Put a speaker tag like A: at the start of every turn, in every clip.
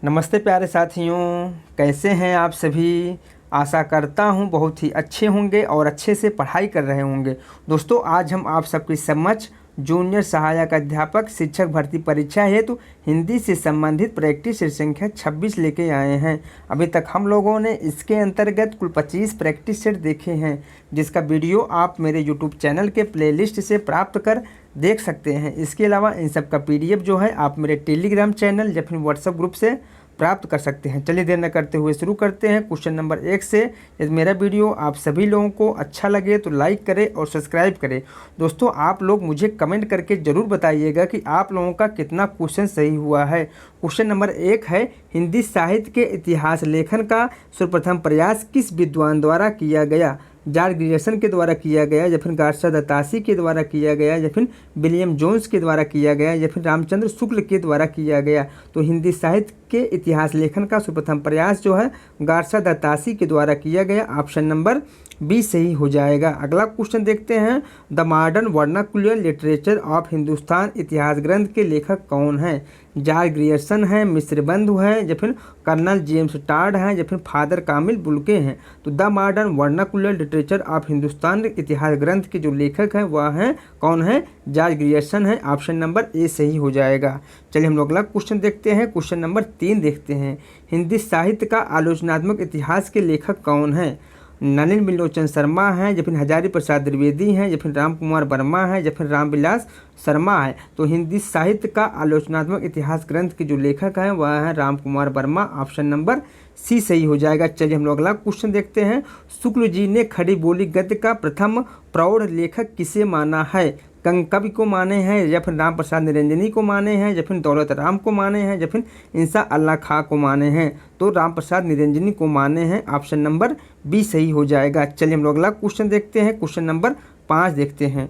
A: नमस्ते प्यारे साथियों, कैसे हैं आप सभी। आशा करता हूं बहुत ही अच्छे होंगे और अच्छे से पढ़ाई कर रहे होंगे। दोस्तों, आज हम आप सबके समक्ष जूनियर सहायक अध्यापक शिक्षक भर्ती परीक्षा हेतु हिंदी से संबंधित प्रैक्टिस सेट संख्या 26 लेके आए हैं। अभी तक हम लोगों ने इसके अंतर्गत कुल 25 प्रैक्टिस सेट देखे हैं, जिसका वीडियो आप मेरे यूट्यूब चैनल के प्लेलिस्ट से प्राप्त कर देख सकते हैं। इसके अलावा इन सब का PDF जो है आप मेरे टेलीग्राम चैनल या फिर व्हाट्सएप ग्रुप से प्राप्त कर सकते हैं। चलिए देर न करते हुए शुरू करते हैं क्वेश्चन नंबर 1 से। यदि मेरा वीडियो आप सभी लोगों को अच्छा लगे तो लाइक करें और सब्सक्राइब करें। दोस्तों, आप लोग मुझे कमेंट करके ज़रूर बताइएगा कि आप लोगों का कितना क्वेश्चन सही हुआ है। क्वेश्चन नंबर 1 है, हिंदी साहित्य के इतिहास लेखन का सर्वप्रथम प्रयास किस विद्वान द्वारा किया गया। जॉर्ज ग्रियर्सन के द्वारा किया गया, या फिर गार्सा दत्तासी के द्वारा किया गया, या फिर विलियम जोन्स के द्वारा किया गया, या फिर रामचंद्र शुक्ल के द्वारा किया गया। तो हिंदी साहित्य के इतिहास लेखन का सर्वप्रथम प्रयास जो है गार्सा दत्तासी के द्वारा किया गया। ऑप्शन नंबर बी सही हो जाएगा। अगला क्वेश्चन देखते हैं, the modern vernacular literature of Hindustan इतिहास ग्रंथ के लेखक कौन हैं। जॉर्ज ग्रियर्सन हैं, मिस्र बंधु हैं, या फिर कर्नल जेम्स टॉड हैं, या फिर फादर कामिल बुल्के हैं। तो the modern vernacular literature of Hindustan इतिहास ग्रंथ के जो लेखक हैं वह हैं कौन है, जॉर्ज ग्रियर्सन है। ऑप्शन नंबर ए सही हो जाएगा। चलिए हम लोग अगला क्वेश्चन देखते हैं। क्वेश्चन नंबर 3 देखते हैं, हिंदी साहित्य का आलोचनात्मक इतिहास के लेखक कौन है। नलिन बिलोचन शर्मा हैं, या फिर हजारी प्रसाद द्विवेदी हैं, या फिर राम कुमार वर्मा हैं, या फिर रामविलास शर्मा है। तो हिंदी साहित्य का आलोचनात्मक इतिहास ग्रंथ के जो लेखक हैं वह हैं Ram Kumar Verma. Option number C सही हो जाएगा। चलिए हम लोग अगला क्वेश्चन देखते हैं, शुक्ल जी ने खड़ी बोली गद्य का प्रथम प्रौढ़ लेखक किसे माना है। कवि को माने हैं, या फिर राम प्रसाद निरंजनी को माने हैं, या फिर दौलत राम को माने हैं, या फिर इंसा अल्लाह खां को माने हैं। तो राम प्रसाद निरंजनी को माने हैं। ऑप्शन नंबर बी सही हो जाएगा। चलिए हम लोग अगला क्वेश्चन देखते हैं। क्वेश्चन नंबर 5 देखते हैं,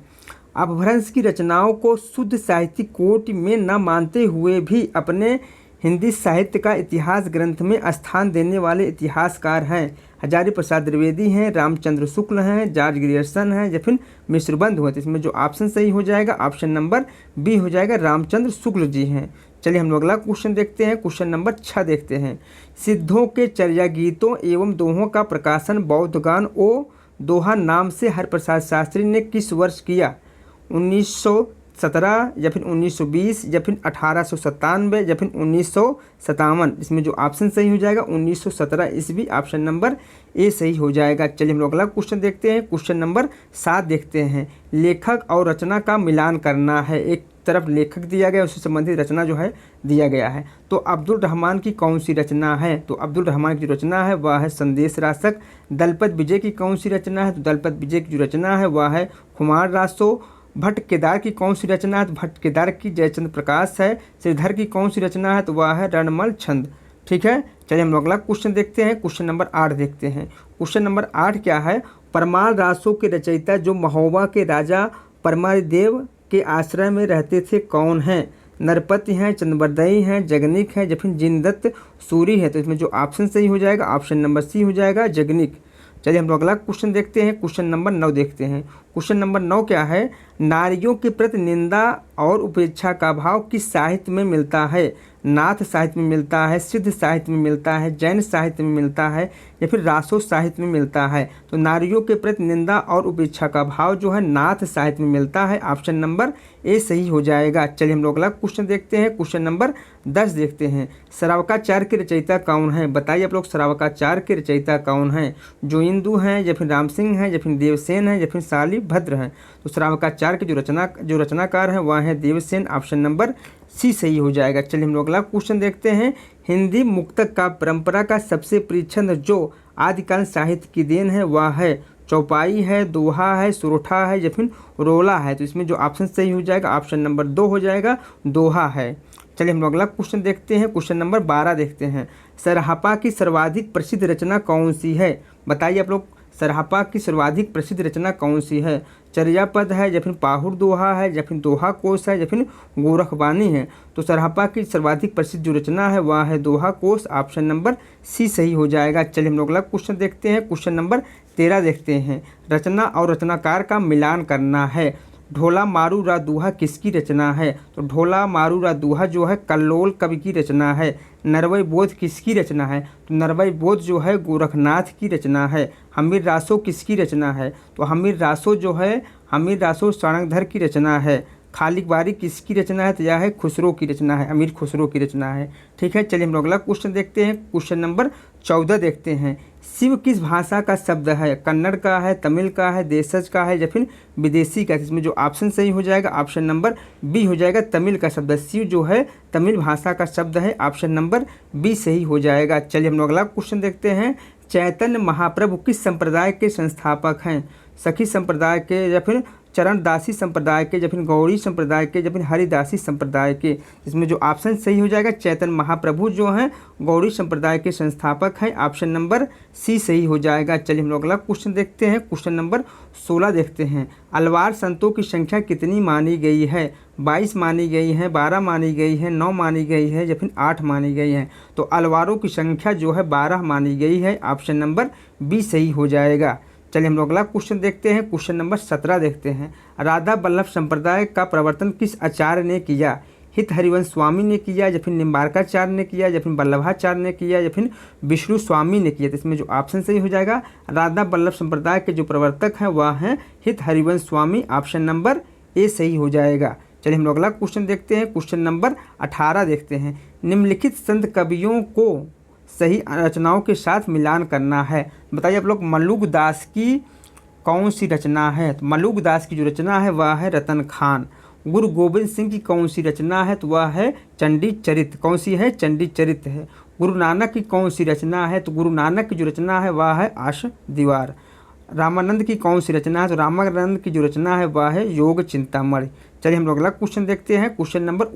A: अपभ्रंश की रचनाओं को शुद्ध साहित्यिक कोटि में न मानते हुए भी अपने हिंदी साहित्य का इतिहास ग्रंथ में स्थान देने वाले इतिहासकार हैं। हजारी प्रसाद द्विवेदी हैं, रामचंद्र शुक्ल हैं, जॉर्ज ग्रियर्सन हैं, या फिर मिस्र बंधु हैं। तो इसमें जो ऑप्शन सही हो जाएगा ऑप्शन नंबर बी हो जाएगा, रामचंद्र शुक्ल जी हैं। चलिए हम लोग अगला क्वेश्चन देखते हैं। क्वेश्चन नंबर 6 देखते हैं, सिद्धों के चर्या गीतों एवं दोहों का प्रकाशन बौद्धगान ओ दोहा नाम से हरिप्रसाद शास्त्री ने किस वर्ष किया। 1917, या फिर 1920, या फिर 1897, या फिर 1957। इसमें जो ऑप्शन सही हो जाएगा 1917 ईस्वी। ऑप्शन नंबर ए सही हो जाएगा। चलिए हम लोग अगला क्वेश्चन देखते हैं। क्वेश्चन नंबर 7 देखते हैं, लेखक और रचना का मिलान करना है। एक तरफ लेखक दिया गया, उससे संबंधित रचना जो है दिया गया है। तो अब्दुल रहमान की कौन सी रचना है। तो अब्दुल रहमान की जो रचना है वह है संदेश रासक। दलपत विजय की कौन सी रचना है। तो दलपत विजय की जो रचना है वह है खुमार रासो। भट्ट केदार की कौन सी रचना है। तो भट्ट केदार की जयचंद्र प्रकाश है। श्रीधर की कौन सी रचना है। तो वह है रणमल छंद। ठीक है, चलिए हम लोग अगला क्वेश्चन देखते हैं। क्वेश्चन नंबर 8 देखते हैं। क्वेश्चन नंबर 8 क्या है, परमार रासों के रचयिता जो महोबा के राजा परमारदेव के आश्रय में रहते थे कौन हैं। नरपति हैं, चंद्रबरदई हैं, जगनिक हैं, या फिर जिनदत्त सूरी है। तो इसमें जो ऑप्शन सही हो जाएगा ऑप्शन नंबर सी हो जाएगा, जगनिक। चलिए हम लोग अगला क्वेश्चन देखते हैं। क्वेश्चन नंबर 9 देखते हैं। क्वेश्चन नंबर 9 क्या है, नारियों के प्रति निंदा और उपेक्षा का भाव किस साहित्य में मिलता है। नाथ साहित्य में मिलता है, सिद्ध साहित्य में मिलता है, जैन साहित्य में मिलता है, या फिर रासो साहित्य में मिलता है। तो नारियों के प्रति निंदा और उपेक्षा का भाव जो है नाथ साहित्य में मिलता है। ऑप्शन नंबर ए सही हो जाएगा। चलिए हम लोग अगला क्वेश्चन देखते हैं। क्वेश्चन नंबर 10 देखते हैं, श्रावकाचार्य के रचयिता कौन है। बताइए आप लोग, श्रावकाचार्य के रचयिता कौन है। जोइंदू हैं, या फिर राम सिंह हैं, या फिर देवसेन हैं, या फिर साली भद्र हैं। तो श्रावकाचार्य के जो रचनाकार हैं वह है देवसेन। ऑप्शन नंबर सी सही हो जाएगा। चलिए हम लोग अगला क्वेश्चन देखते हैं, हिंदी मुक्तक का परंपरा का सबसे प्रिय छंद जो आदिकालीन साहित्य की देन है वह है चौपाई है, दोहा है, सुरोठा है, या फिर रोला है। तो इसमें जो ऑप्शन सही हो जाएगा ऑप्शन नंबर 2 हो जाएगा, दोहा है। चलिए हम लोग अगला क्वेश्चन देखते हैं। क्वेश्चन नंबर 12 देखते हैं, सरहपा की सर्वाधिक प्रसिद्ध रचना कौन सी है। बताइए आप लोग, सरहपा की सर्वाधिक प्रसिद्ध रचना कौन सी है। चर्यापद है, या फिर पाहुर दोहा है, या फिर दोहा कोश है, या फिर गोरखबानी है। तो सरहपा की सर्वाधिक प्रसिद्ध जो रचना है वह है दोहा कोश। ऑप्शन नंबर सी सही हो जाएगा। चलिए हम लोग अगला क्वेश्चन देखते हैं। क्वेश्चन नंबर 13 देखते हैं, रचना और रचनाकार का मिलान करना है। ढोला मारू रा दूहा किसकी रचना है? तो ढोला मारू रा दूहा जो है कल्लोल कवि की रचना है। नरवई बोध किसकी रचना है? तो नरवई बोध जो है गोरखनाथ की रचना है। हमीर रासो किसकी रचना है? तो हमीर रासो सारंगधर की रचना है। खालिक बारी किसकी रचना है? तो यह है खुसरो की रचना है, अमीर खुसरो की रचना है। ठीक है, चलिए हम लोग अगला क्वेश्चन देखते हैं। क्वेश्चन नंबर 14 देखते हैं। शिव किस भाषा का शब्द है? कन्नड़ का है, तमिल का है, देशज का है या फिर विदेशी का है? इसमें जो ऑप्शन सही हो जाएगा ऑप्शन नंबर बी हो जाएगा, तमिल का शब्द है। शिव जो है तमिल भाषा का शब्द है, ऑप्शन नंबर बी सही हो जाएगा। चलिए हम लोग अगला क्वेश्चन देखते हैं। चैतन्य महाप्रभु किस संप्रदाय के संस्थापक हैं? सखी संप्रदाय के या फिर चरणदासी संप्रदाय के या फिर गौड़ी संप्रदाय के या फिर हरिदासी संप्रदाय के? इसमें जो ऑप्शन सही हो जाएगा चैतन्य महाप्रभु जो हैं गौड़ी संप्रदाय के संस्थापक हैं, ऑप्शन नंबर सी सही हो जाएगा। चलिए हम लोग अगला क्वेश्चन देखते हैं। क्वेश्चन नंबर 16 देखते हैं। अलवार संतों की संख्या कितनी मानी गई है? 22 मानी गई है, 12 मानी गई है, 9 मानी गई है या फिर 8 मानी गई है? तो अलवारों की संख्या जो है 12 मानी गई है, ऑप्शन नंबर बी सही हो जाएगा। चलिए हम लोग अगला क्वेश्चन देखते हैं। क्वेश्चन नंबर 17 देखते हैं। राधा वल्लभ संप्रदाय का प्रवर्तन किस आचार्य ने किया? हित हरिवंश स्वामी ने किया या फिर निम्बारकाचार्य ने किया या फिर वल्लभाचार्य ने किया या फिर विष्णु स्वामी ने किया? तो इसमें जो ऑप्शन सही हो जाएगा राधा वल्लभ संप्रदाय के जो प्रवर्तक हैं वह हैं हित हरिवंश स्वामी, ऑप्शन नंबर ए सही हो जाएगा। चलिए हम लोग अगला क्वेश्चन देखते हैं। क्वेश्चन नंबर 18 देखते हैं। निम्नलिखित संत कवियों को सही रचनाओं के साथ मिलान करना है। बताइए आप लोग मलुक दास की कौन सी रचना है? तो मलुक दास की जो रचना है वह है रतन खान। गुरु गोविंद सिंह की कौन सी रचना है? तो वह है चंडी चरित। कौन सी है? चंडी चरित है। गुरु नानक की कौन सी रचना है? तो गुरु नानक की जो रचना है वह है आश दीवार। रामानंद की कौन सी रचना है? तो रामानंद की जो रचना है वह है योग चिंतामणि। चलिए हम लोग अगला क्वेश्चन देखते हैं। क्वेश्चन नंबर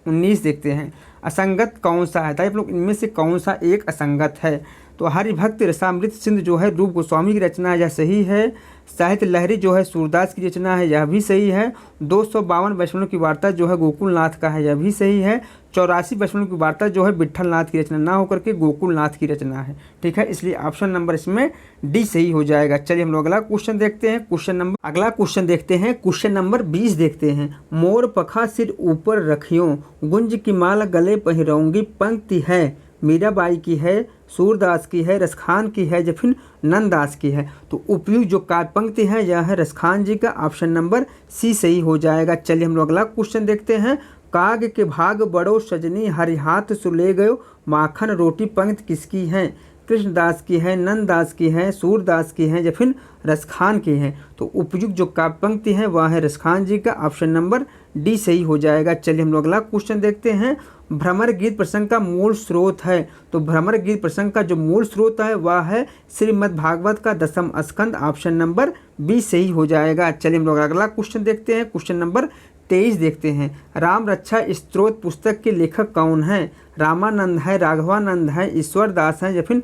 A: 19 देखते हैं। असंगत कौन सा है? आप लोग इनमें से कौन सा एक असंगत है? तो हरिभक्त रसामृत सिंधु जो है रूप गोस्वामी की रचना है, यह सही है। साहित्य लहरी जो है सूरदास की रचना है, यह भी सही है। 252 वैष्णव की वार्ता जो है गोकुलनाथ का है, यह भी सही है। 84 वैष्णव की वार्ता जो है विट्ठलनाथ की रचना ना होकर के गोकुलनाथ की रचना है। ठीक है, इसलिए ऑप्शन नंबर इसमें डी सही हो जाएगा। चलिए हम लोग अगला क्वेश्चन देखते हैं। अगला क्वेश्चन देखते हैं। क्वेश्चन नंबर 20 देखते हैं। मोर पखा सिर ऊपर रखियो, गुंज की माला गले पहिरऊंगी। पंक्ति है मीराबाई की है, सूरदास की है, रसखान की है या फिर नंददास की है? तो उपयुक्त जो काव्य पंक्ति है यह है रसखान जी का, ऑप्शन नंबर सी सही हो जाएगा। चलिए हम लोग अगला क्वेश्चन देखते हैं। काग के भाग बड़ो सजनी हरि हाथ सुले गयो, माखन रोटी पंक्ति किसकी है? कृष्णदास की है, नंददास की है, सूरदास की है या फिर रसखान की है? तो उपयुक्त जो काव्य पंक्ति है वह है रसखान जी का, ऑप्शन नंबर डी सही हो जाएगा। चलिए हम लोग अगला क्वेश्चन देखते हैं। भ्रमर गीत प्रसंग का मूल स्रोत है। तो भ्रमर गीत प्रसंग का जो मूल स्रोत है वह है श्रीमद् भागवत का 10वां स्कंद, ऑप्शन नंबर बी सही हो जाएगा। चलिए हम लोग अगला क्वेश्चन देखते हैं। क्वेश्चन नंबर 23 देखते हैं। राम रक्षा स्तोत्र पुस्तक के लेखक कौन है? रामानंद है, राघवानंद है, ईश्वर दास है या फिर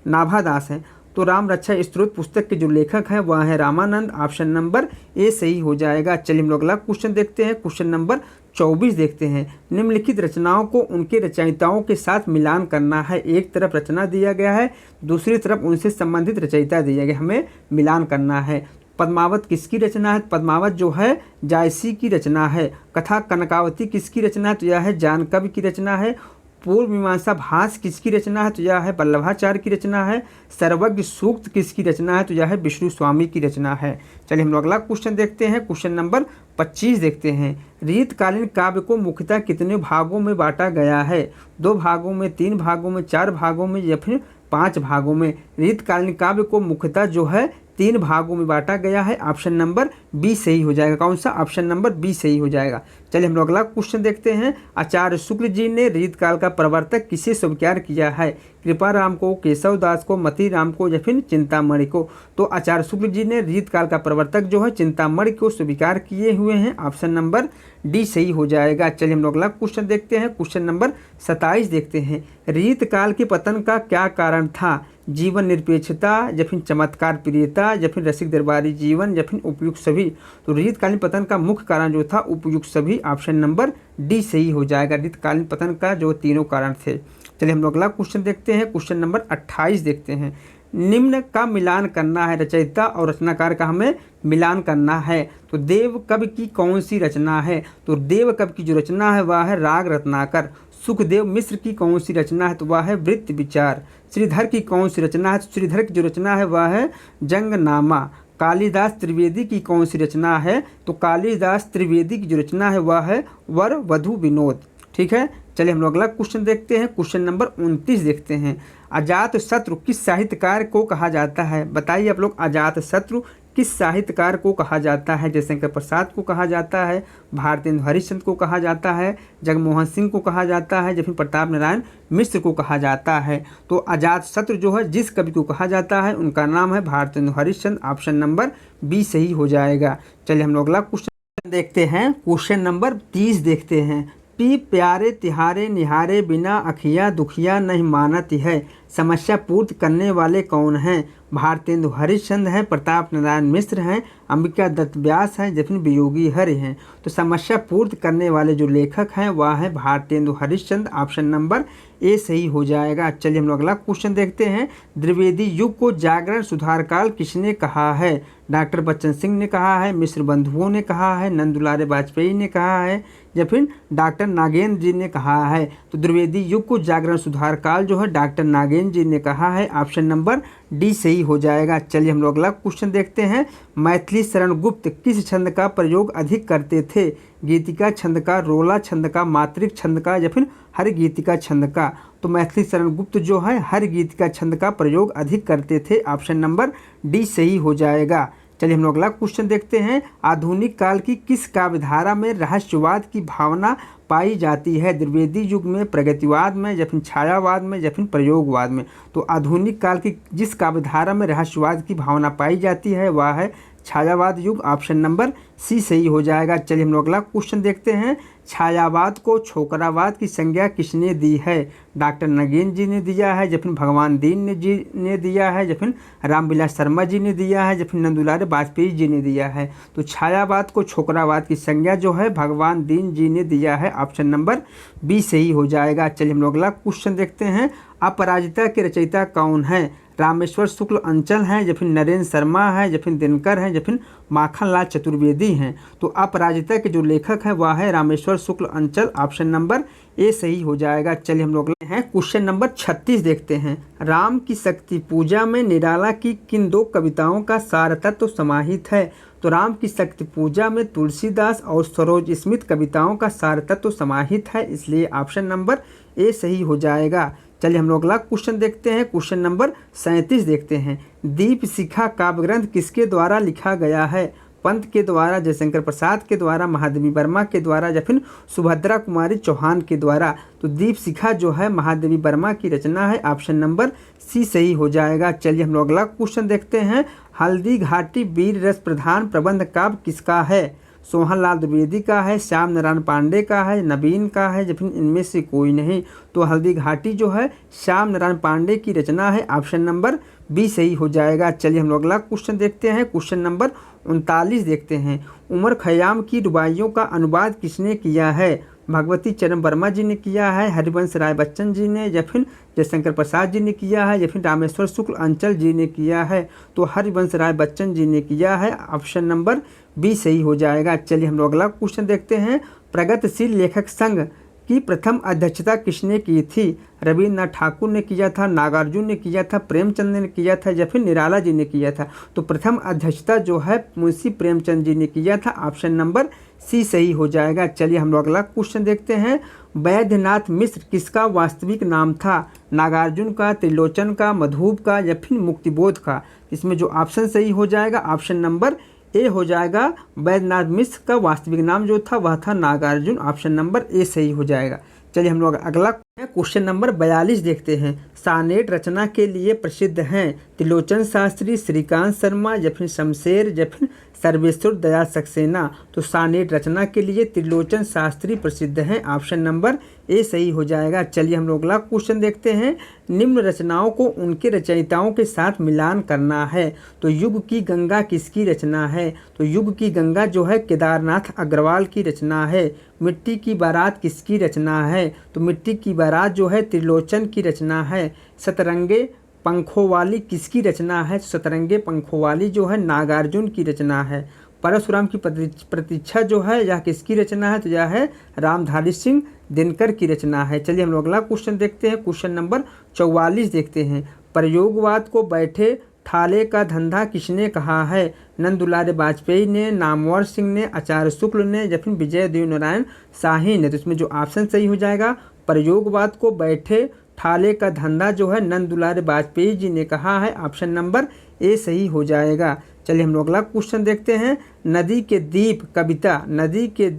A: नाभादास है? तो राम रक्षा स्तोत्र पुस्तक के जो लेखक हैं वह है रामानंद, ऑप्शन नंबर ए सही हो जाएगा। चलिए हम लोग अगला क्वेश्चन देखते हैं। क्वेश्चन नंबर 24 देखते हैं। निम्नलिखित रचनाओं को उनके रचयिताओं के साथ मिलान करना है। एक तरफ रचना दिया गया है, दूसरी तरफ उनसे संबंधित रचयिता दिया गया, हमें मिलान करना है। पद्मावत किसकी रचना है? पद्मावत जो है जायसी की रचना है। कथा कनकावती किसकी रचना है? तो यह है जानकवि की रचना है। पूर्व मीमांसा भास किसकी रचना है? तो यह है वल्लभाचार्य की रचना है। सर्वज्ञ सूक्त किसकी रचना है? तो यह है विष्णु स्वामी की रचना है। चलिए हम लोग अगला क्वेश्चन देखते हैं। क्वेश्चन नंबर 25 देखते हैं। रीतकालीन काव्य को मुख्यतः कितने भागों में बांटा गया है? 2 भागों में, 3 भागों में, 4 भागों में या फिर 5 भागों में? रीतकालीन काव्य को मुख्यतः जो है 3 भागों में बांटा गया है, ऑप्शन नंबर बी सही हो जाएगा। कौन सा? ऑप्शन नंबर बी सही हो जाएगा। चलिए हम लोग अगला क्वेश्चन देखते हैं। आचार्य शुक्ल जी ने रीतकाल का प्रवर्तक किसे स्वीकार किया है? कृपाराम को, केशव दास को, मतीराम को या फिर चिंतामणि को? तो आचार्य शुक्ल जी ने रीतकाल का प्रवर्तक जो है चिंतामणि को स्वीकार किए हुए हैं, ऑप्शन नंबर डी सही हो जाएगा। चलिए हम लोग अगला क्वेश्चन देखते हैं। क्वेश्चन नंबर 27 देखते हैं। रीतकाल के पतन का क्या कारण था? जीवन निरपेक्षता या फिर चमत्कार प्रियता या फिर रसिक दरबारी जीवन या फिर उपयुक्त सभी? तो रीतकालीन पतन का मुख्य कारण जो था उपयुक्त सभी, ऑप्शन नंबर डी सही हो जाएगा। रीतकालीन पतन का जो तीनों कारण थे। चलिए हम लोग अगला क्वेश्चन देखते हैं। क्वेश्चन नंबर 28 देखते हैं। निम्न का मिलान करना है, रचयिता और रचनाकार का हमें मिलान करना है। तो देव कवि की कौन सी रचना है? तो देव कवि की जो रचना है वह है राग रत्नाकर। सुखदेव मिश्र की कौन सी रचना है? तो वह है वृत्त विचार। श्रीधर की कौन सी रचना है? तो श्रीधर की जो रचना है वह है जंगनामा। कालिदास त्रिवेदी की कौन सी रचना है? तो कालिदास त्रिवेदी की जो रचना है वह है वर वधु विनोद। ठीक है, चलिए हम लोग अगला क्वेश्चन देखते हैं। क्वेश्चन नंबर 29 देखते हैं। अजात शत्रु किस साहित्यकार को कहा जाता है? बताइए आप लोग, अजात शत्रु किस साहित्यकार को कहा जाता है? जयशंकर प्रसाद को कहा जाता है, भारतेंदु हरिश्चंद्र को कहा जाता है, जगमोहन सिंह को कहा जाता है, या फिर प्रताप नारायण मिश्र को कहा जाता है? तो अजात शत्रु जो है जिस कवि को कहा जाता है उनका नाम है Bharatendu Harishchandra. Option number B सही हो जाएगा। चलिए हम लोग अगला क्वेश्चन देखते हैं। क्वेश्चन नंबर 30 देखते हैं। पी प्यारे तिहारे निहारे बिना अखिया दुखिया नहीं मानती है, समस्या पूर्ति करने वाले कौन हैं? भारतेंदु हरिश्चंद्र हैं, प्रताप नारायण मिश्र हैं, अंबिका दत्त व्यास हैं, जफिन वियोगी हरि हैं। तो समस्या पूर्ति करने वाले जो लेखक हैं वह है Bharatendu Harishchandra. Option number A सही हो जाएगा। चलिए हम लोग अगला क्वेश्चन देखते हैं। द्विवेदी युग को जागरण सुधार काल किसने कहा है? डॉक्टर बच्चन सिंह ने कहा है, मिश्र बंधुओं ने कहा है, नंदुलारे वाजपेयी ने कहा है, या फिर डॉक्टर नागेंद्र जी ने कहा है? तो द्विवेदी युग को जागरण सुधार काल जो है डॉक्टर नागेंद्र जी ने कहा है। ऑप्शन नंबर डी सही हो जाएगा। चलिए हम लोग अगला क्वेश्चन देखते हैं। मैथिली शरण गुप्त किस छंद का प्रयोग अधिक करते थे? गीतिका छंद का, रोला छंद का, मात्रिक छंद का, या फिर हर गीतिका छंद का? तो मैथिली शरण गुप्त जो है हर गीतिका छंद का प्रयोग अधिक करते थे। ऑप्शन नंबर डी सही हो जाएगा। चलिए हम लोग अगला क्वेश्चन देखते हैं। आधुनिक काल की किस काव्यधारा में रहस्यवाद की भावना पाई जाती है? द्विवेदी युग में, प्रगतिवाद में, या फिर छायावाद में, या फिर प्रयोगवाद में? तो आधुनिक काल की जिस काव्यधारा में रहस्यवाद की भावना पाई जाती है वह है छायावाद युग। ऑप्शन नंबर सी सही हो जाएगा। चलिए हम लोग अगला क्वेश्चन देखते हैं। छायावाद को छोकरावाद की संज्ञा किसने दी है? डॉक्टर नगेंद्र जी ने दिया है, या फिर भगवान दीन जी ने दिया है, या फिर रामविलास शर्मा जी ने दिया है, या फिर नंदुलारे वाजपेयी जी ने दिया है? तो छायावाद को छोकरावाद की संज्ञा जो है भगवान दीन जी ने दिया है। ऑप्शन नंबर बी सही हो जाएगा। चलिए हम लोग अगला क्वेश्चन देखते हैं। अपराजिता के रचयिता कौन है? रामेश्वर शुक्ल अंचल हैं, या फिर नरेंद्र शर्मा है, या फिर दिनकर हैं, या फिर माखनलाल चतुर्वेदी हैं? तो अपराजिता के जो लेखक हैं वह है रामेश्वर शुक्ल अंचल। ऑप्शन नंबर ए सही हो जाएगा। चलिए हम लोग हैं क्वेश्चन नंबर 36 देखते हैं। राम की शक्ति पूजा में निराला की किन दो कविताओं का सार तत्व समाहित है? तो राम की शक्ति पूजा में तुलसीदास और सरोज स्मिथ कविताओं का सार तत्व समाहित है, इसलिए ऑप्शन नंबर ए सही हो जाएगा। चलिए हम लोग अगला क्वेश्चन देखते हैं। क्वेश्चन नंबर 37 देखते हैं। दीप शिखा काव्य ग्रंथ किसके द्वारा लिखा गया है? पंत के द्वारा, जयशंकर प्रसाद के द्वारा, महादेवी वर्मा के द्वारा, या फिर सुभद्रा कुमारी चौहान के द्वारा? तो दीप शिखा जो है महादेवी वर्मा की रचना है। ऑप्शन नंबर सी सही हो जाएगा। चलिए हम लोग अगला क्वेश्चन देखते हैं। हल्दी घाटी वीर रस प्रधान प्रबंध काव्य किसका है? सोहनलाल द्विवेदी का है, श्याम नारायण पांडे का है, नवीन का है, या फिर इनमें से कोई नहीं? तो हल्दी घाटी जो है श्याम नारायण पांडे की रचना है। ऑप्शन नंबर बी सही हो जाएगा। चलिए हम लोग अगला क्वेश्चन देखते हैं। क्वेश्चन नंबर 39 देखते हैं। उमर खयाम की रुबाइयों का अनुवाद किसने किया है? भगवती चरण वर्मा जी ने किया है, हरिवंश राय बच्चन जी ने, या फिर जयशंकर प्रसाद जी ने किया है, या फिर रामेश्वर शुक्ल अंचल जी ने किया है? तो हरिवंश राय बच्चन जी ने किया है। ऑप्शन नंबर बी सही हो जाएगा। चलिए हम लोग अगला क्वेश्चन देखते हैं। प्रगतिशील लेखक संघ की प्रथम अध्यक्षता किसने की थी? रविन्द्रनाथ ठाकुर ने किया था, नागार्जुन ने किया था, प्रेमचंद ने किया था, या फिर निराला जी ने किया था? तो प्रथम अध्यक्षता जो है मुंशी प्रेमचंद जी ने किया था। ऑप्शन नंबर सी सही हो जाएगा। चलिए हम लोग अगला क्वेश्चन देखते हैं। वैद्यनाथ मिश्र किसका वास्तविक नाम था? नागार्जुन का, त्रिलोचन का, मधुप का, या फिर मुक्तिबोध का? इसमें जो ऑप्शन सही हो जाएगा ऑप्शन नंबर ए हो जाएगा। वैद्यनाथ मिश्र का वास्तविक नाम जो था वह था नागार्जुन। ऑप्शन नंबर ए सही हो जाएगा। चलिए हम लोग अगला क्वेश्चन नंबर 42 देखते हैं। सानेट रचना के लिए प्रसिद्ध हैं त्रिलोचन शास्त्री, श्रीकांत शर्मा, या फिर शमशेर, या फिर सर्वेश्वर दयाल सक्सेना? तो सानेट रचना के लिए त्रिलोचन शास्त्री प्रसिद्ध हैं। ऑप्शन नंबर ए सही हो जाएगा। चलिए हम लोग अगला क्वेश्चन देखते हैं। निम्न रचनाओं को उनके रचयिताओं के साथ मिलान करना है। तो युग की गंगा किसकी रचना है? तो युग की गंगा जो है केदारनाथ अग्रवाल की रचना है। मिट्टी की बारात किसकी रचना है? तो मिट्टी की बारात जो है त्रिलोचन की रचना है। सतरंगे पंखों वाली किसकी रचना है? सतरंगे पंखों वाली जो है नागार्जुन की रचना है। परशुराम की प्रतीक्षा जो है यह किसकी रचना है? तो यह है रामधारी सिंह दिनकर की रचना है। चलिए हम लोग अगला क्वेश्चन देखते हैं। क्वेश्चन नंबर 44 देखते हैं। प्रयोगवाद को बैठे ठाले का धंधा किसने कहा है? नंदुलारे वाजपेयी ने, नामवर सिंह ने, आचार्य शुक्ल ने या फिर विजय देव नारायण शाही ने। तो इसमें जो ऑप्शन सही हो जाएगा, प्रयोगवाद को बैठे ठाले का धंधा जो है नंदुलारे वाजपेयी जी ने कहा है। ऑप्शन नंबर ए सही हो जाएगा। चलिए हम लोग अगला क्वेश्चन देखते हैं। नदी के दीप कविता, नदी के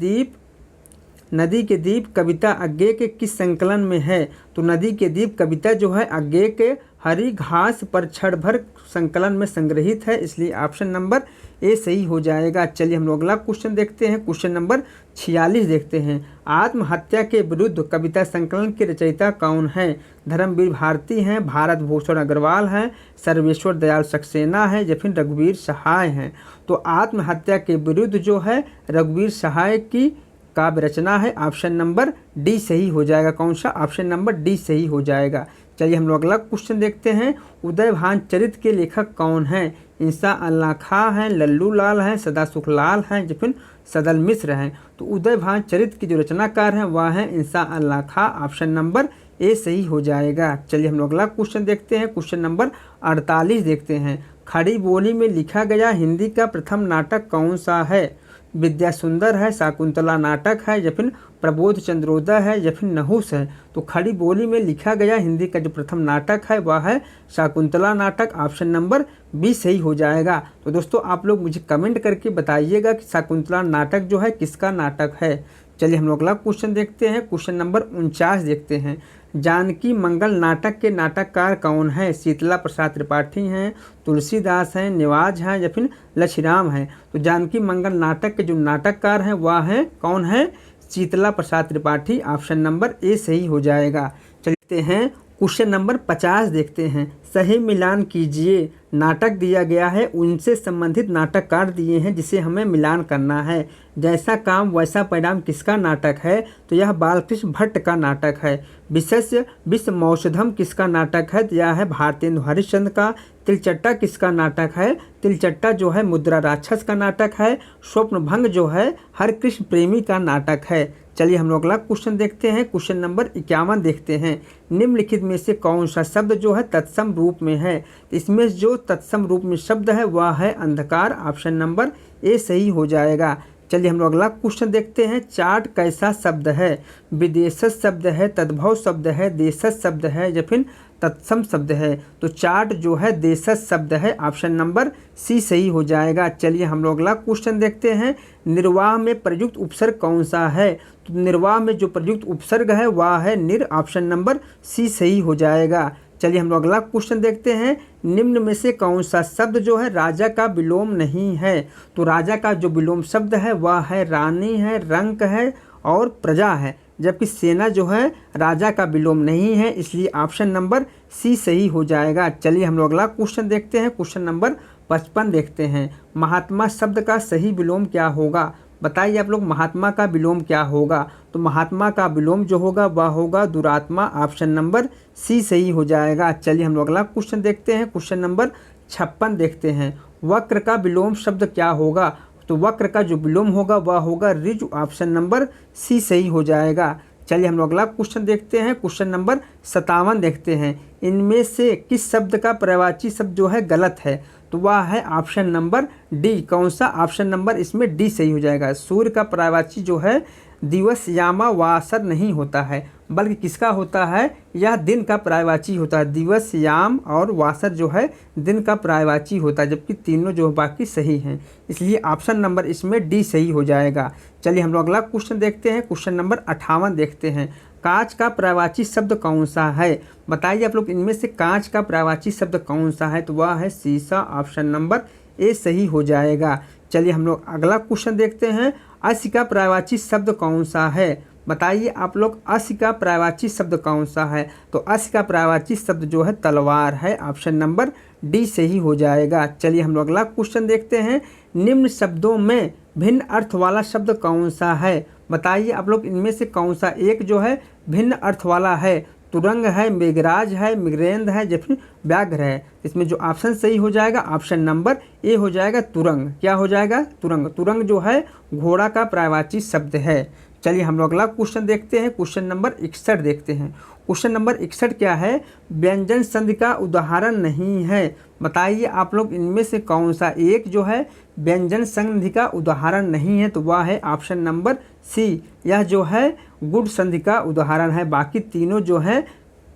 A: दीप कविता अज्ञे के किस संकलन में है? तो नदी के दीप कविता जो है अज्ञे के हरी घास पर क्षण भर संकलन में संग्रहित है, इसलिए ऑप्शन नंबर ए सही हो जाएगा। चलिए हम लोग अगला क्वेश्चन देखते हैं। क्वेश्चन नंबर 46 देखते हैं। आत्महत्या के विरुद्ध कविता संकलन के रचयिता कौन है? धर्मवीर भारती हैं, भारत भूषण अग्रवाल हैं, सर्वेश्वर दयाल सक्सेना है या फिर रघुवीर सहाय हैं। तो आत्महत्या के विरुद्ध जो है रघुवीर सहाय की काव्य रचना है। ऑप्शन नंबर डी सही हो जाएगा। कौन सा? ऑप्शन नंबर डी सही हो जाएगा। चलिए हम लोग अगला क्वेश्चन देखते हैं। उदयभान चरित के लेखक कौन हैं? इंसा अल्लाह खां हैं, लल्लू लाल हैं, सदा सुखलाल हैं या फिर सदल मिश्र हैं। तो उदयभान चरित की जो रचनाकार हैं वह हैं इंसा अल्लाह खां। ऑप्शन नंबर ए सही हो जाएगा। चलिए हम लोग अगला क्वेश्चन देखते हैं। क्वेश्चन नंबर 48 देखते हैं। खड़ी बोली में लिखा गया हिंदी का प्रथम नाटक कौन सा है? विद्या सुंदर है, शाकुंतला नाटक है या फिर प्रबोध चंद्रोदय है या फिर नहुस है। तो खड़ी बोली में लिखा गया हिंदी का जो प्रथम नाटक है वह है शाकुंतला नाटक। ऑप्शन नंबर बी सही हो जाएगा। तो दोस्तों आप लोग मुझे कमेंट करके बताइएगा कि शाकुंतला नाटक जो है किसका नाटक है। चलिए हम लोग अगला क्वेश्चन देखते हैं। क्वेश्चन नंबर 49 देखते हैं। जानकी मंगल नाटक के नाटककार कौन है? शीतला प्रसाद त्रिपाठी हैं, तुलसीदास हैं, निवाज हैं या फिर लक्ष्मीराम हैं। तो जानकी मंगल नाटक के जो नाटककार हैं वह हैं कौन है? Sheetla Prasad Tripathi. Option number A सही हो जाएगा। चलते हैं क्वेश्चन नंबर 50 देखते हैं। सही मिलान कीजिए। नाटक दिया गया है, उनसे संबंधित नाटककार दिए हैं जिसे हमें मिलान करना है। जैसा काम वैसा परिणाम किसका नाटक है? तो यह बालकृष्ण भट्ट का नाटक है। विशेष्य विषमौषधम किसका नाटक है? तो यह है भारतेंदु हरिश्चंद्र का। तिलचट्टा किसका नाटक है? तिलचट्टा जो है मुद्रा राक्षस का नाटक है। स्वप्नभंग जो है हरकृष्ण प्रेमी का नाटक है। चलिए हम लोग अगला क्वेश्चन देखते हैं। क्वेश्चन नंबर 51 देखते हैं। निम्नलिखित में से कौन सा शब्द जो है तत्सम रूप में है? इसमें जो तत्सम रूप में शब्द है वह है अंधकार। ऑप्शन नंबर ए सही हो जाएगा। चलिए हम लोग अगला क्वेश्चन देखते हैं। चार्ट कैसा शब्द है? विदेशज शब्द है, तद्भव शब्द है, देशज शब्द है या फिर तत्सम शब्द है। तो चार्ट जो है देशज शब्द है। ऑप्शन नंबर सी सही हो जाएगा। चलिए हम लोग अगला क्वेश्चन देखते हैं। निर्वाह में प्रयुक्त उपसर्ग कौन सा है? तो निर्वाह में जो प्रयुक्त उपसर्ग है वह है निर। ऑप्शन नंबर सी सही हो जाएगा। चलिए हम लोग अगला क्वेश्चन देखते हैं। निम्न में से कौन सा शब्द जो है राजा का विलोम नहीं है? तो राजा का जो विलोम शब्द है वह है रानी है, रंक है और प्रजा है, जबकि सेना जो है राजा का विलोम नहीं है, इसलिए ऑप्शन नंबर सी सही हो जाएगा। चलिए हम लोग अगला क्वेश्चन देखते हैं। क्वेश्चन नंबर 55 देखते हैं। महात्मा शब्द का सही विलोम क्या होगा? बताइए आप लोग, महात्मा का विलोम क्या होगा? तो महात्मा का विलोम जो होगा वह होगा दुरात्मा। ऑप्शन नंबर सी सही हो जाएगा। चलिए हम लोग अगला क्वेश्चन देखते हैं। क्वेश्चन नंबर 56 देखते हैं। वक्र का विलोम शब्द क्या होगा? तो वक्र का जो विलोम होगा वह होगा ऋजु। ऑप्शन नंबर सी सही हो जाएगा। चलिए हम लोग अगला क्वेश्चन देखते हैं। क्वेश्चन नंबर 57 देखते हैं। इनमें से किस शब्द का पर्यायवाची शब्द जो है गलत है? तो वह है ऑप्शन नंबर डी। कौन सा? ऑप्शन नंबर इसमें डी सही हो जाएगा। सूर्य का पर्यायवाची जो है दिवस यामा वासर नहीं होता है, बल्कि किसका होता है? यह दिन का पर्यायवाची होता है। दिवस, याम और वासर जो है दिन का पर्यायवाची होता है, जबकि तीनों जो बाकी सही हैं, इसलिए ऑप्शन नंबर इसमें डी सही हो जाएगा। चलिए हम लोग अगला क्वेश्चन देखते हैं। क्वेश्चन नंबर 58 देखते हैं। कांच का पर्यायवाची शब्द कौन सा है? बताइए आप लोग, इनमें से कांच का पर्यायवाची शब्द कौन सा है? तो वह है शीशा। ऑप्शन नंबर ए सही हो जाएगा। चलिए हम लोग अगला क्वेश्चन देखते हैं। अस्य का पर्यायवाची शब्द कौन सा है? बताइए आप लोग, अस्य का पर्यायवाची शब्द कौन सा है? तो अस्य का पर्यायवाची शब्द जो है तलवार है। ऑप्शन नंबर डी सही हो जाएगा। चलिए हम लोग अगला क्वेश्चन देखते हैं। निम्न शब्दों में भिन्न अर्थ वाला शब्द कौन सा है? बताइए आप लोग, इनमें से कौन सा एक जो है भिन्न अर्थ वाला है? तुरंग है, मेघराज है, मृगेंद्र है या फिर व्याघ्र है। इसमें जो ऑप्शन सही हो जाएगा ऑप्शन नंबर ए हो जाएगा तुरंग। क्या हो जाएगा? तुरंग। तुरंग जो है घोड़ा का पर्यायवाची शब्द है। चलिए हम लोग अगला क्वेश्चन देखते हैं। क्वेश्चन नंबर 61 देखते हैं। क्वेश्चन नंबर 61 क्या है? व्यंजन संधि का उदाहरण नहीं है। बताइए आप लोग इनमें से कौन सा एक जो है व्यंजन संधि का उदाहरण नहीं है? तो वह है ऑप्शन नंबर सी। यह जो है गुण संधि का उदाहरण है। बाकी तीनों जो है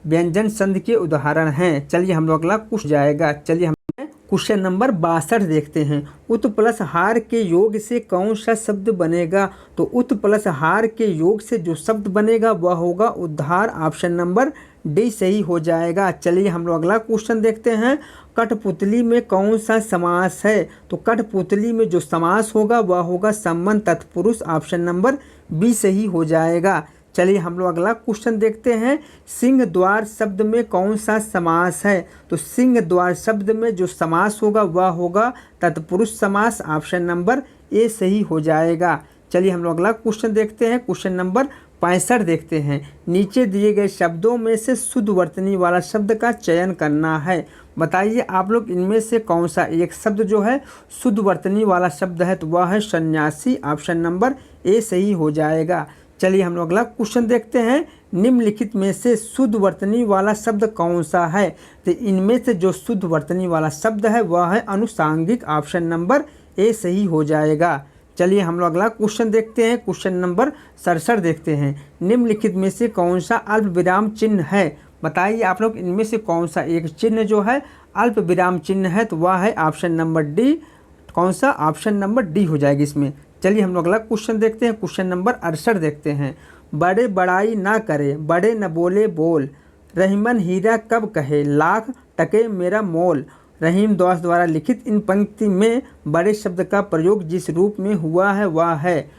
A: व्यंजन संधि के उदाहरण हैं। चलिए हम लोग अगला क्वेश्चन जाएगा। चलिए हम क्वेश्चन नंबर 62 देखते हैं। उत प्लस हार के योग से कौन सा शब्द बनेगा? तो उत प्लस हार के योग से जो शब्द बनेगा वह होगा उद्धार। ऑप्शन नंबर डी सही हो जाएगा। चलिए हम लोग अगला क्वेश्चन देखते हैं। कठपुतली में कौन सा समास है? तो कठपुतली में जो समास होगा वह होगा संबंध तत्पुरुष। ऑप्शन नंबर बी सही हो जाएगा। चलिए हम लोग अगला क्वेश्चन देखते हैं। सिंह द्वार शब्द में कौन सा समास है? तो सिंह द्वार शब्द में जो समास होगा वह होगा तत्पुरुष समास। ऑप्शन नंबर ए सही हो जाएगा। चलिए हम लोग अगला क्वेश्चन देखते हैं। क्वेश्चन नंबर 65 देखते हैं। नीचे दिए गए शब्दों में से शुद्ध वर्तनी वाला शब्द का चयन करना है। बताइए आप लोग इनमें से कौन सा एक शब्द जो है शुद्ध वर्तनी वाला शब्द है? तो वह है सन्यासी। ऑप्शन नंबर ए सही हो जाएगा। चलिए हम लोग अगला क्वेश्चन देखते हैं। निम्नलिखित में से शुद्ध वर्तनी वाला शब्द कौन सा है? तो इनमें से जो शुद्ध वर्तनी वाला शब्द है वह है अनुसांगिक। ऑप्शन नंबर ए सही हो जाएगा। चलिए हम लोग अगला क्वेश्चन देखते हैं। क्वेश्चन नंबर 67 देखते हैं। निम्नलिखित में से कौन सा अल्प विराम चिन्ह है? बताइए आप लोग इनमें से कौन सा एक चिन्ह जो है अल्प विराम चिन्ह है? तो वह है ऑप्शन नंबर डी। कौन सा? ऑप्शन नंबर डी हो जाएगी इसमें। चलिए हम लोग अगला क्वेश्चन देखते हैं। क्वेश्चन नंबर 68 देखते हैं। बड़े बड़ाई ना करे, बड़े न बोले बोल, रहीमन हीरा कब कहे, लाख टके मेरा मोल। रहीम दास द्वारा लिखित इन पंक्ति में बड़े शब्द का प्रयोग जिस रूप में हुआ है वह है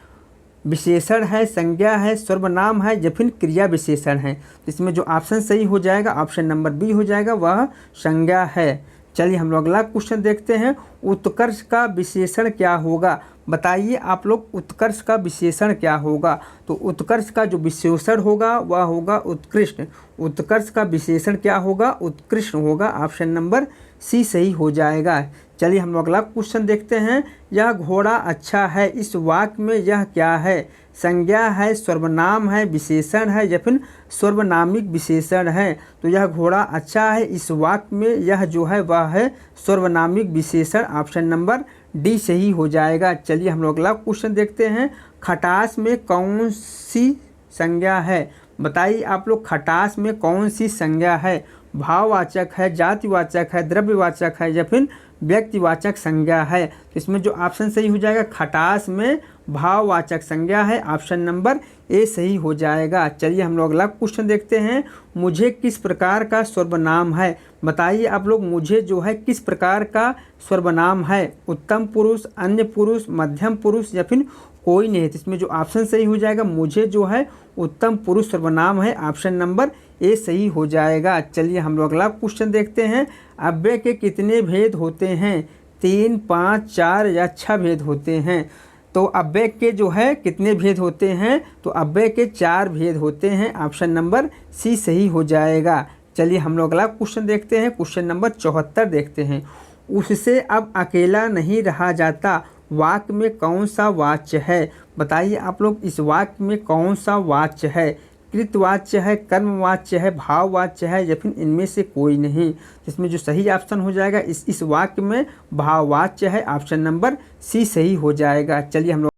A: विशेषण है, संज्ञा है, सर्वनाम है या फिर क्रिया विशेषण है। इसमें जो ऑप्शन सही हो जाएगा ऑप्शन नंबर बी हो जाएगा, वह संज्ञा है। चलिए हम लोग अगला क्वेश्चन देखते हैं। उत्कर्ष का विशेषण क्या होगा? बताइए आप लोग उत्कर्ष का विशेषण क्या होगा? तो उत्कर्ष का जो विशेषण होगा वह होगा उत्कृष्ट। उत्कर्ष का विशेषण क्या होगा? उत्कृष्ट होगा। ऑप्शन नंबर सी सही हो जाएगा। चलिए हम लोग अगला क्वेश्चन देखते हैं। यह घोड़ा अच्छा है, इस वाक्य में यह क्या है? संज्ञा है, सर्वनाम है, विशेषण है या फिर सर्वनामिक विशेषण है? तो यह घोड़ा अच्छा है इस वाक्य में यह जो है वह है सर्वनामिक विशेषण। ऑप्शन नंबर डी सही हो जाएगा। चलिए हम लोग अगला क्वेश्चन देखते हैं। खटास में कौन सी संज्ञा है? बताइए आप लोग खटास में कौन सी संज्ञा है? भाववाचक है, जातिवाचक है, द्रव्यवाचक है या फिर व्यक्तिवाचक संज्ञा है? तो इसमें जो ऑप्शन सही हो जाएगा खटास में भाववाचक संज्ञा है। ऑप्शन नंबर ए सही हो जाएगा। चलिए हम लोग अगला क्वेश्चन देखते हैं। मुझे किस प्रकार का सर्वनाम है? बताइए आप लोग मुझे जो है किस प्रकार का सर्वनाम है? उत्तम पुरुष, अन्य पुरुष, मध्यम पुरुष या फिर कोई नहीं है? तो इसमें जो ऑप्शन सही हो जाएगा मुझे जो है उत्तम पुरुष सर्वनाम है। ऑप्शन नंबर ए सही हो जाएगा। चलिए हम लोग अगला क्वेश्चन देखते हैं। अव्यय के कितने भेद होते हैं? 3, 5, 4 या 6 भेद होते हैं। तो अव्यय के जो है कितने भेद होते हैं? तो अव्यय के 4 भेद होते हैं। ऑप्शन नंबर सी सही हो जाएगा। चलिए हम लोग अगला क्वेश्चन देखते हैं। क्वेश्चन नंबर 74 देखते हैं। उससे अब अकेला नहीं रहा जाता वाक्य में कौन सा वाच्य है? बताइए आप लोग इस वाक्य में कौन सा वाच्य है? कृतवाच्य है, कर्मवाच्य है, भाववाच्य है या फिर इनमें से कोई नहीं? इसमें जो सही ऑप्शन हो जाएगा इस वाक्य में भाववाच्य है। ऑप्शन नंबर सी सही हो जाएगा। चलिए हम लोग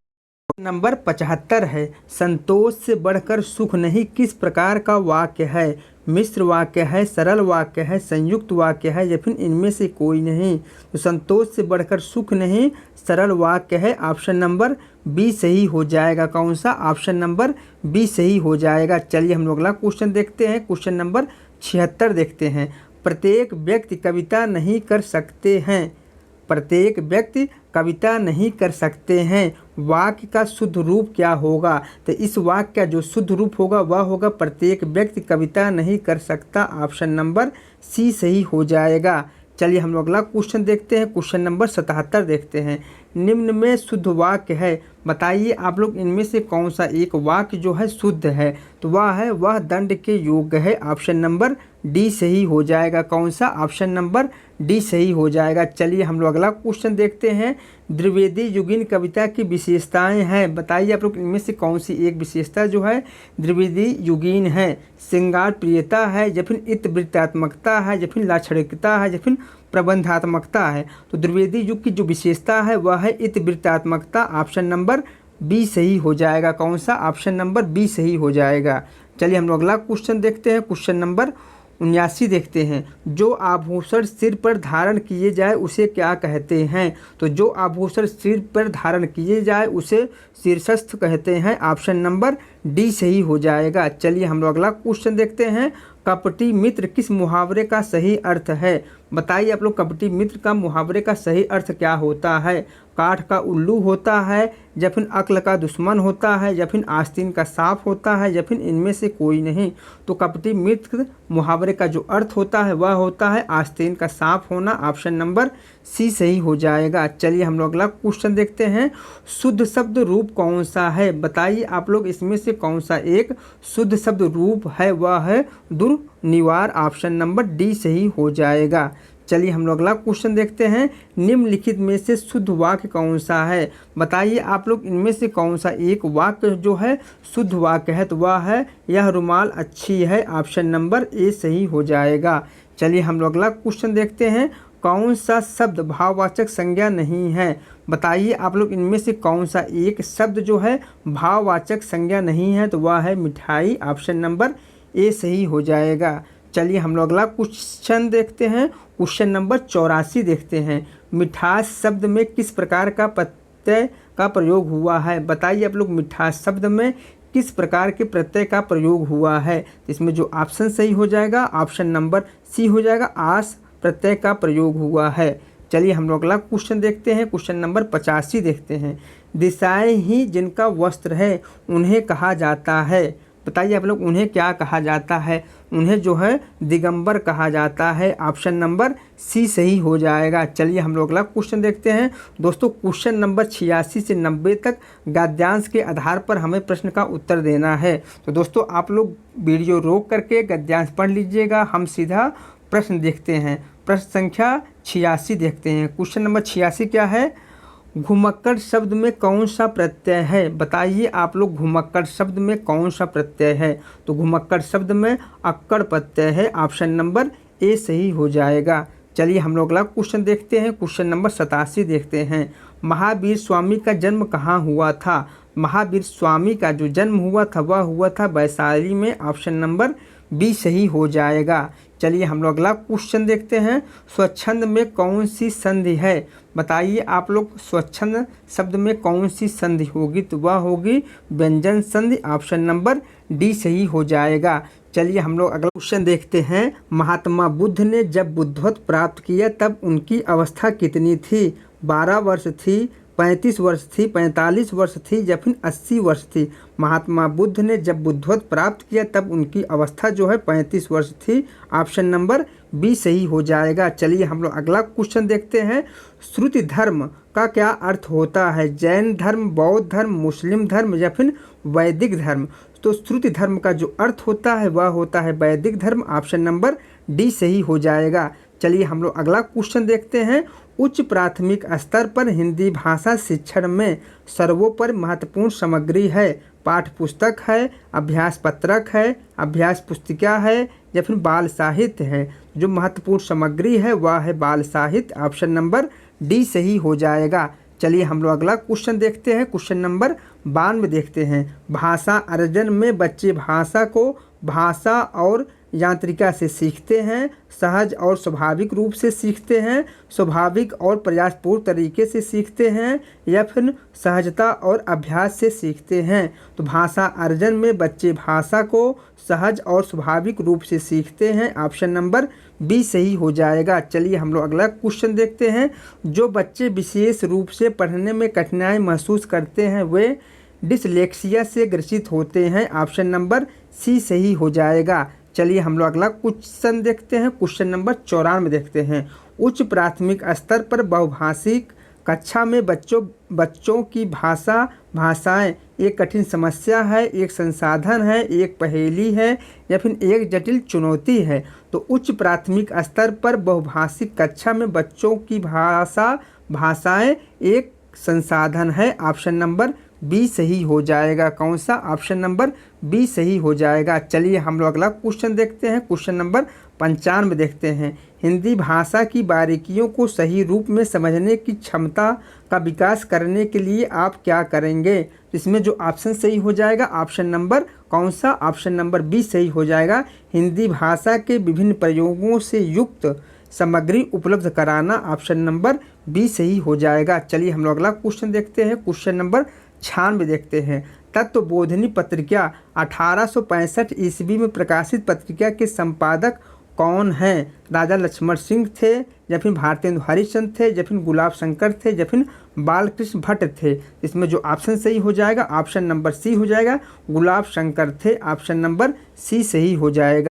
A: नंबर 75 है। संतोष से बढ़कर सुख नहीं किस प्रकार का वाक्य है? मिश्र वाक्य है, सरल वाक्य है, संयुक्त वाक्य है या फिर इनमें से कोई नहीं? तो संतोष से बढ़कर सुख नहीं सरल वाक्य है। ऑप्शन नंबर बी सही हो जाएगा। कौन सा? ऑप्शन नंबर बी सही हो जाएगा। चलिए हम लोग अगला क्वेश्चन देखते हैं। क्वेश्चन नंबर 76 देखते हैं। प्रत्येक व्यक्ति कविता नहीं कर सकते हैं। प्रत्येक व्यक्ति कविता नहीं कर सकते हैं। वाक्य का शुद्ध रूप क्या होगा? तो इस वाक्य का जो शुद्ध रूप होगा वह होगा प्रत्येक व्यक्ति कविता नहीं कर सकता। ऑप्शन नंबर सी सही हो जाएगा। चलिए हम लोग अगला क्वेश्चन देखते हैं। क्वेश्चन नंबर 77 देखते हैं। निम्न में शुद्ध वाक्य है। बताइए आप लोग इनमें से कौन सा एक वाक्य जो है शुद्ध है, तो वह है वह दंड के योग्य है। ऑप्शन नंबर डी सही हो जाएगा। कौन सा? ऑप्शन नंबर डी सही हो जाएगा। चलिए हम लोग अगला क्वेश्चन देखते हैं। द्विवेदी युगीन कविता की विशेषताएं हैं। बताइए आप लोग इनमें से कौन सी एक विशेषता जो है द्विवेदी युगीन है। श्रृंगार प्रियता है, या फिर इतवृत्तात्मकता है, या फिर लाक्षणिकता है, या फिर प्रबंधात्मकता है। तो द्विवेदी युग की जो विशेषता है वह है इतवृत्तात्मकता। ऑप्शन नंबर बी सही हो जाएगा। कौन सा? ऑप्शन नंबर बी सही हो जाएगा। चलिए हम लोग अगला क्वेश्चन देखते हैं। क्वेश्चन नंबर 79 देखते हैं। जो आभूषण सिर पर धारण किए जाए उसे क्या कहते हैं? तो जो आभूषण सिर पर धारण किए जाए उसे शीर्षस्थ कहते हैं। ऑप्शन नंबर डी सही हो जाएगा। चलिए हम लोग अगला क्वेश्चन देखते हैं। कपटी मित्र किस मुहावरे का सही अर्थ है? बताइए आप लोग कपटी मित्र का मुहावरे का सही अर्थ क्या होता है? काठ का उल्लू होता है, या फिर अक्ल का दुश्मन होता है, या फिर आस्तीन का सांप होता है, या फिर इनमें से कोई नहीं। तो कपटी मित्र मुहावरे का जो अर्थ होता है वह होता है आस्तीन का सांप होना। ऑप्शन नंबर सी सही हो जाएगा। चलिए हम लोग अगला क्वेश्चन देखते हैं। शुद्ध शब्द रूप कौन सा है? बताइए आप लोग इसमें से कौन सा एक शुद्ध शब्द रूप है? वह है दुर्निवार। ऑप्शन नंबर डी सही हो जाएगा। चलिए हम लोग अगला क्वेश्चन देखते हैं। निम्नलिखित में से शुद्ध वाक्य कौन सा है? बताइए आप लोग इनमें से कौन सा एक वाक्य जो है शुद्ध वाक्य है? तो वह है यह रुमाल अच्छी है। ऑप्शन नंबर ए सही हो जाएगा। चलिए हम लोग अगला क्वेश्चन देखते हैं। कौन सा शब्द भाववाचक संज्ञा नहीं है? बताइए आप लोग इनमें से कौन सा एक शब्द जो है भाववाचक संज्ञा नहीं है? तो वह है मिठाई। ऑप्शन नंबर ए सही हो जाएगा। चलिए हम लोग अगला क्वेश्चन देखते हैं। क्वेश्चन नंबर 84 देखते हैं। मिठास शब्द में किस प्रकार का प्रत्यय का प्रयोग हुआ है? बताइए आप लोग मिठास शब्द में किस प्रकार के प्रत्यय का प्रयोग हुआ है? इसमें जो ऑप्शन सही हो जाएगा ऑप्शन नंबर सी हो जाएगा। आस प्रत्यय का प्रयोग हुआ है। चलिए हम लोग अगला क्वेश्चन देखते हैं। क्वेश्चन नंबर 85 देखते हैं। दिशाएं ही जिनका वस्त्र है उन्हें कहा जाता है। बताइए आप लोग उन्हें क्या कहा जाता है? उन्हें जो है दिगंबर कहा जाता है। ऑप्शन नंबर सी सही हो जाएगा। चलिए हम लोग अगला क्वेश्चन देखते हैं। दोस्तों क्वेश्चन नंबर 86 से 90 तक गद्यांश के आधार पर हमें प्रश्न का उत्तर देना है। तो दोस्तों आप लोग वीडियो रोक करके गद्यांश पढ़ लीजिएगा। हम सीधा प्रश्न देखते हैं। प्रश्न संख्या 86 देखते हैं। क्वेश्चन नंबर 86 क्या है? घुमक्कड़ शब्द में कौन सा प्रत्यय है? बताइए आप लोग घुमक्कड़ शब्द में कौन सा प्रत्यय है? तो घुमक्कड़ शब्द में अक्कड़ प्रत्यय है। ऑप्शन नंबर ए सही हो जाएगा। चलिए हम लोग अगला क्वेश्चन देखते हैं। क्वेश्चन नंबर 87 देखते हैं। महावीर स्वामी का जन्म कहाँ हुआ था? महावीर स्वामी का जो जन्म हुआ था वह हुआ था वैशाली में। ऑप्शन नंबर बी सही हो जाएगा। चलिए हम लोग अगला क्वेश्चन देखते हैं। स्वच्छंद में कौन सी संधि है? बताइए आप लोग स्वच्छंद शब्द में कौन सी संधि होगी? तो वह होगी व्यंजन संधि। ऑप्शन नंबर डी सही हो जाएगा। चलिए हम लोग अगला क्वेश्चन देखते हैं। महात्मा बुद्ध ने जब बुद्धत्व प्राप्त किया तब उनकी अवस्था कितनी थी? 12 वर्ष थी, 35 वर्ष थी, 45 वर्ष थी, या फिर 80 वर्ष थी? महात्मा बुद्ध ने जब बुद्धत्व प्राप्त किया तब उनकी अवस्था जो है 35 वर्ष थी। ऑप्शन नंबर बी सही हो जाएगा। चलिए हम लोग अगला क्वेश्चन देखते हैं। श्रुति धर्म का क्या अर्थ होता है? जैन धर्म, बौद्ध धर्म, मुस्लिम धर्म, या फिर वैदिक धर्म? तो श्रुति धर्म का जो अर्थ होता है वह होता है वैदिक धर्म। ऑप्शन नंबर डी सही हो जाएगा। चलिए हम लोग अगला क्वेश्चन देखते हैं। उच्च प्राथमिक स्तर पर हिंदी भाषा शिक्षण में सर्वोपरि महत्वपूर्ण सामग्री है। पाठ पुस्तक है, अभ्यास पत्रक है, अभ्यास पुस्तिका है, या फिर बाल साहित्य है? जो महत्वपूर्ण सामग्री है वह है बाल साहित्य। ऑप्शन नंबर डी सही हो जाएगा। चलिए हम लोग अगला क्वेश्चन देखते हैं। क्वेश्चन नंबर 92 देखते हैं। भाषा अर्जन में बच्चे भाषा को भाषा और यांत्रिका से सीखते हैं, सहज और स्वाभाविक रूप से सीखते हैं, स्वाभाविक और प्रयासपूर्ण तरीके से सीखते हैं, या फिर सहजता और अभ्यास से सीखते हैं? तो भाषा अर्जन में बच्चे भाषा को सहज और स्वाभाविक रूप से सीखते हैं। ऑप्शन नंबर बी सही हो जाएगा। चलिए हम लोग अगला क्वेश्चन देखते हैं। जो बच्चे विशेष रूप से पढ़ने में कठिनाई महसूस करते हैं वे डिसलेक्सिया से ग्रसित होते हैं। ऑप्शन नंबर सी सही हो जाएगा। चलिए हम लोग अगला क्वेश्चन देखते हैं। क्वेश्चन नंबर 94 देखते हैं। उच्च प्राथमिक स्तर पर बहुभाषिक कक्षा में बच्चों की भाषाएं एक कठिन समस्या है, एक संसाधन है, एक पहेली है या फिर एक जटिल चुनौती है। तो उच्च प्राथमिक स्तर पर बहुभाषिक कक्षा में बच्चों की भाषाएं एक संसाधन है। ऑप्शन नंबर बी सही हो जाएगा। कौन सा? ऑप्शन नंबर बी सही हो जाएगा। चलिए हम लोग अगला क्वेश्चन देखते हैं। क्वेश्चन नंबर 95 देखते हैं। हिंदी भाषा की बारीकियों को सही रूप में समझने की क्षमता का विकास करने के लिए आप क्या करेंगे? तो इसमें जो ऑप्शन सही हो जाएगा, ऑप्शन नंबर कौन सा? ऑप्शन नंबर बी सही हो जाएगा। हिंदी भाषा के विभिन्न प्रयोगों से युक्त सामग्री उपलब्ध कराना। ऑप्शन नंबर बी सही हो जाएगा। चलिए हम लोग अगला क्वेश्चन देखते हैं। क्वेश्चन नंबर 96 देखते हैं। तत्वबोधिनी पत्रिका 1865 ईस्वी में प्रकाशित पत्रिका के संपादक कौन हैं? राजा लक्ष्मण सिंह थे या फिर भारतेंदु हरिश्चंद्र थे या फिर गुलाब शंकर थे या फिर बालकृष्ण भट्ट थे? इसमें जो ऑप्शन सही हो जाएगा, ऑप्शन नंबर सी हो जाएगा, गुलाब शंकर थे। ऑप्शन नंबर सी सही हो जाएगा।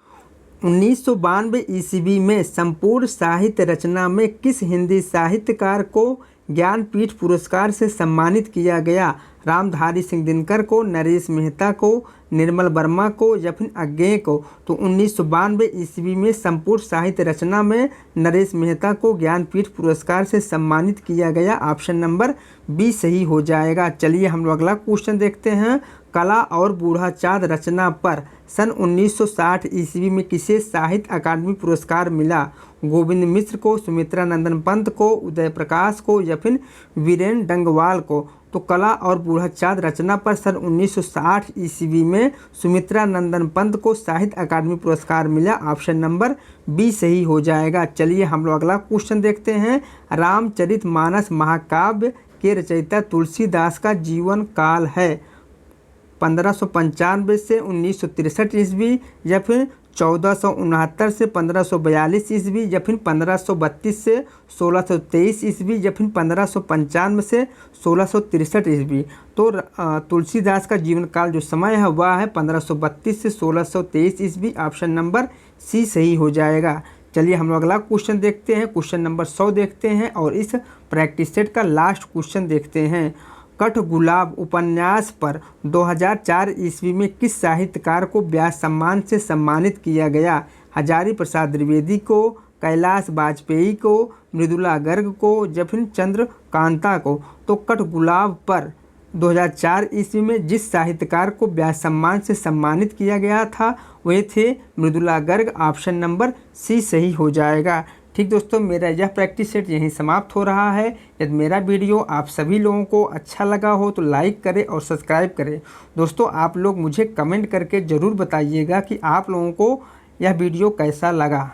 A: 1992 ईस्वी में संपूर्ण साहित्य रचना में किस हिंदी साहित्यकार को ज्ञानपीठ पुरस्कार से सम्मानित किया गया? रामधारी सिंह दिनकर को, नरेश मेहता को, निर्मल वर्मा को या फिर अज्ञेय को? तो 1992 ईस्वी में संपूर्ण साहित्य रचना में नरेश मेहता को ज्ञानपीठ पुरस्कार से सम्मानित किया गया। ऑप्शन नंबर बी सही हो जाएगा। चलिए हम लोग अगला क्वेश्चन देखते हैं। कला और बूढ़ा चाँद रचना पर सन 1960 ईस्वी में किसे साहित्य अकादमी पुरस्कार मिला? गोविंद मिश्र को, सुमित्रा नंदन पंत को, उदय प्रकाश को या फिर वीरेन डंगवाल को? तो कला और बूढ़ा चाँद रचना पर सन 1960 ईस्वी में सुमित्रा नंदन पंत को साहित्य अकादमी पुरस्कार मिला। ऑप्शन नंबर बी सही हो जाएगा। चलिए हम लोग अगला क्वेश्चन देखते हैं। रामचरितमानस महाकाव्य के रचयिता तुलसीदास का जीवन काल है 1595 से 1963 ईस्वी या फिर 1469 से 1542 ईस्वी या फिर 1532 से 1623 ईस्वी या फिर 1595 से 1663 ईस्वी? तो तुलसीदास का जीवन काल जो समय है वह है 1532 से 1623 ईस्वी। ऑप्शन नंबर सी सही हो जाएगा। चलिए हम लोग अगला क्वेश्चन देखते हैं। क्वेश्चन नंबर 100 देखते हैं और इस प्रैक्टिस सेट का लास्ट क्वेश्चन देखते हैं। कठगुलाब उपन्यास पर 2004 ईस्वी में किस साहित्यकार को व्यास सम्मान से सम्मानित किया गया? हजारी प्रसाद द्विवेदी को, कैलाश वाजपेयी को, मृदुला गर्ग को या फिर चंद्रकांता को? तो कठगुलाब पर 2004 ईस्वी में जिस साहित्यकार को व्यास सम्मान से सम्मानित किया गया था वे थे Mridula Garg. Option number C सही हो जाएगा। ठीक दोस्तों, मेरा यह प्रैक्टिस सेट यहीं समाप्त हो रहा है। यदि मेरा वीडियो आप सभी लोगों को अच्छा लगा हो तो लाइक करें और सब्सक्राइब करें। दोस्तों आप लोग मुझे कमेंट करके ज़रूर बताइएगा कि आप लोगों को यह वीडियो कैसा लगा।